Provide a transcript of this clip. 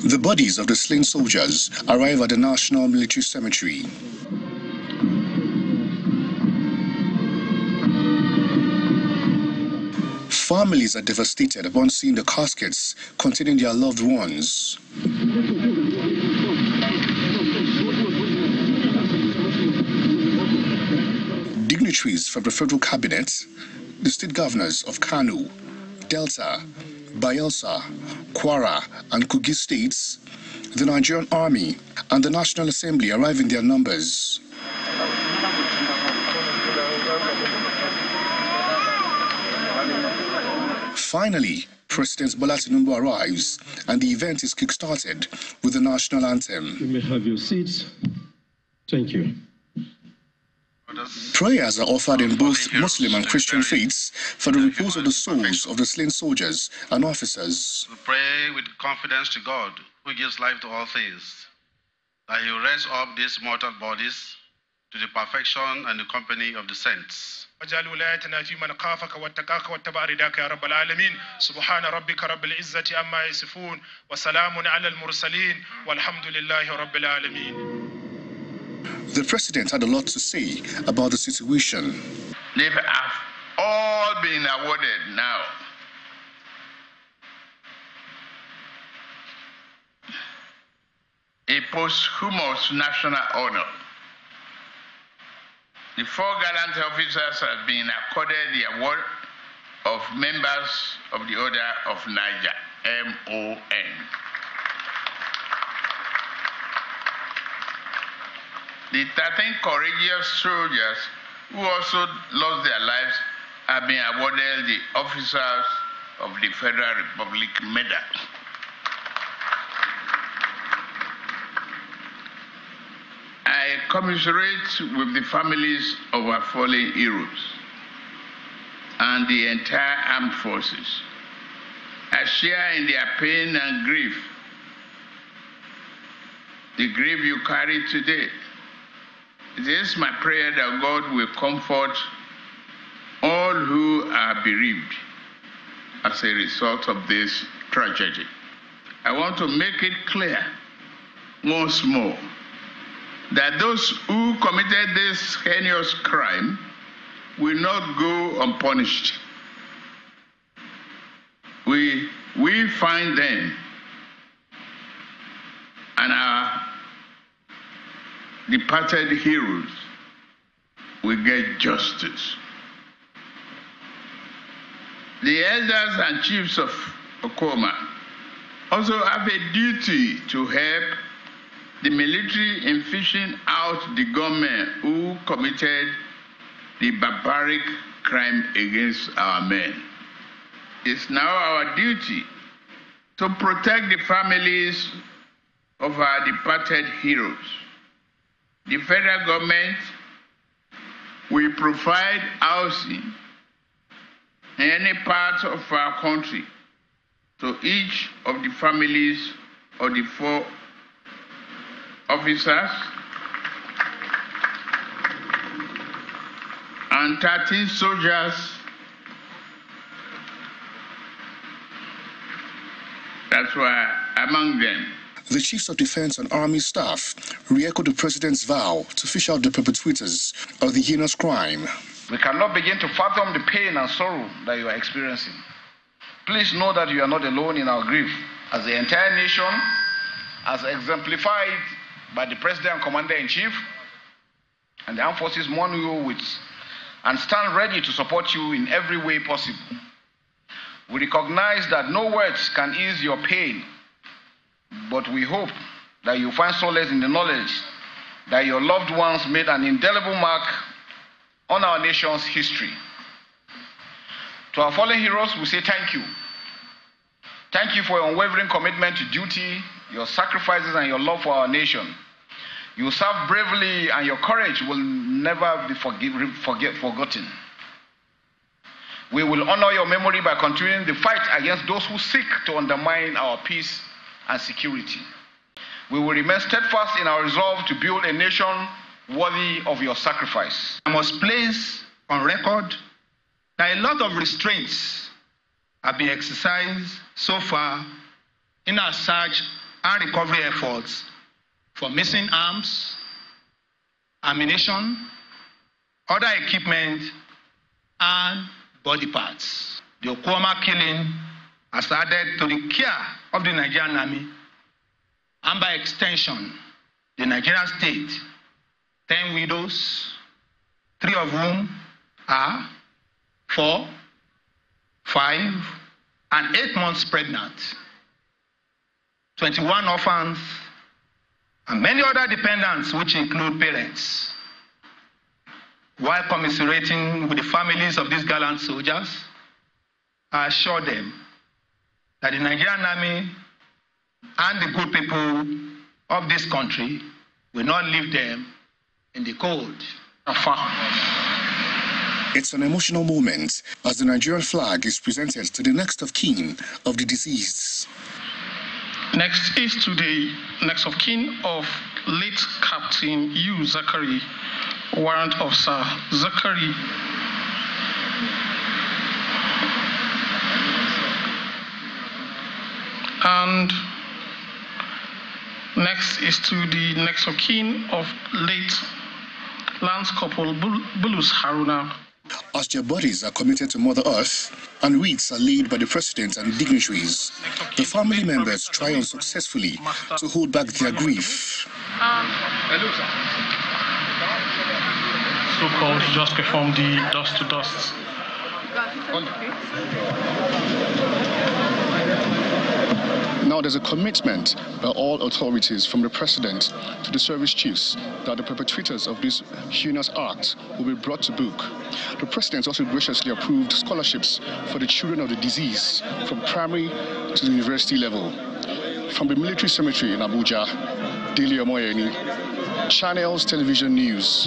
The bodies of the slain soldiers arrive at the National Military Cemetery. Families are devastated upon seeing the caskets containing their loved ones. Dignitaries from the federal cabinet, the state governors of Kano, Delta, Bayelsa, Kwara, and Kogi states, the Nigerian Army, and the National Assembly arrive in their numbers. Finally, President Bola Tinubu arrives, and the event is kick-started with the national anthem. You may have your seats. Thank you. Prayers are offered in both Muslim and Christian faiths for the repose of the souls of the slain soldiers and officers. We pray with confidence to God, who gives life to all things, that He will raise up these mortal bodies to the perfection and the company of the saints. وجعل ولايتنا في من خافك واتقاك واتبع رداك يا رب العالمين سبحان ربك رب العزة عما يصفون وسلام على المرسلين والحمد لله رب العالمين. The president had a lot to say about the situation. They have all been awarded now. A posthumous national honor. The 4 gallant officers have been accorded the award of members of the Order of Niger, MON. The 13 courageous soldiers who also lost their lives have been awarded the Officers of the Federal Republic Medal. I commiserate with the families of our fallen heroes and the entire armed forces. I share in their pain and grief, the grief you carry today. It is my prayer that God will comfort all who are bereaved as a result of this tragedy. I want to make it clear once more that those who committed this heinous crime will not go unpunished. We will find them, and our departed heroes will get justice. The elders and chiefs of Okuama also have a duty to help the military in fishing out the gunmen who committed the barbaric crime against our men. It's now our duty to protect the families of our departed heroes. The federal government will provide housing in any part of our country to each of the families of the 4 officers and 13 soldiers that's why among them. The chiefs of defense and army staff re-echoed the president's vow to fish out the perpetrators of the heinous crime. We cannot begin to fathom the pain and sorrow that you are experiencing. Please know that you are not alone in our grief, as the entire nation, as exemplified by the President and Commander-in-Chief, and the armed forces mourn you with and stand ready to support you in every way possible. We recognize that no words can ease your pain, but we hope that you find solace in the knowledge that your loved ones made an indelible mark on our nation's history. To our fallen heroes, we say thank you. Thank you for your unwavering commitment to duty, your sacrifices, and your love for our nation. You served bravely, and your courage will never be forgotten. We will honor your memory by continuing the fight against those who seek to undermine our peace and security. We will remain steadfast in our resolve to build a nation worthy of your sacrifice. I must place on record that a lot of restraints have been exercised so far in our search and recovery efforts for missing arms, ammunition, other equipment, and body parts. The Okuama killing has added to the care of the Nigerian Army, and by extension, the Nigerian state, 10 widows, 3 of whom are 4, 5, and 8 months pregnant, 21 orphans, and many other dependents, which include parents. While commiserating with the families of these gallant soldiers, I assure them that the Nigerian Army and the good people of this country will not leave them in the cold. It's an emotional moment as the Nigerian flag is presented to the next of kin of the deceased. Next is to the next of kin of late Captain U. Zachary, Warrant Officer Zachary. And next is to the next of kin of late Lance Corporal Bulus Haruna. As their bodies are committed to Mother Earth and wreaths are laid by the President and dignitaries, the family members try unsuccessfully to hold back their grief. So-called just perform the dust to dust. Now there's a commitment by all authorities, from the President to the service chiefs, that the perpetrators of this heinous act will be brought to book. The President also graciously approved scholarships for the children of the deceased from primary to the university level. From the military cemetery in Abuja, Daily Omoyeni, Channels Television News.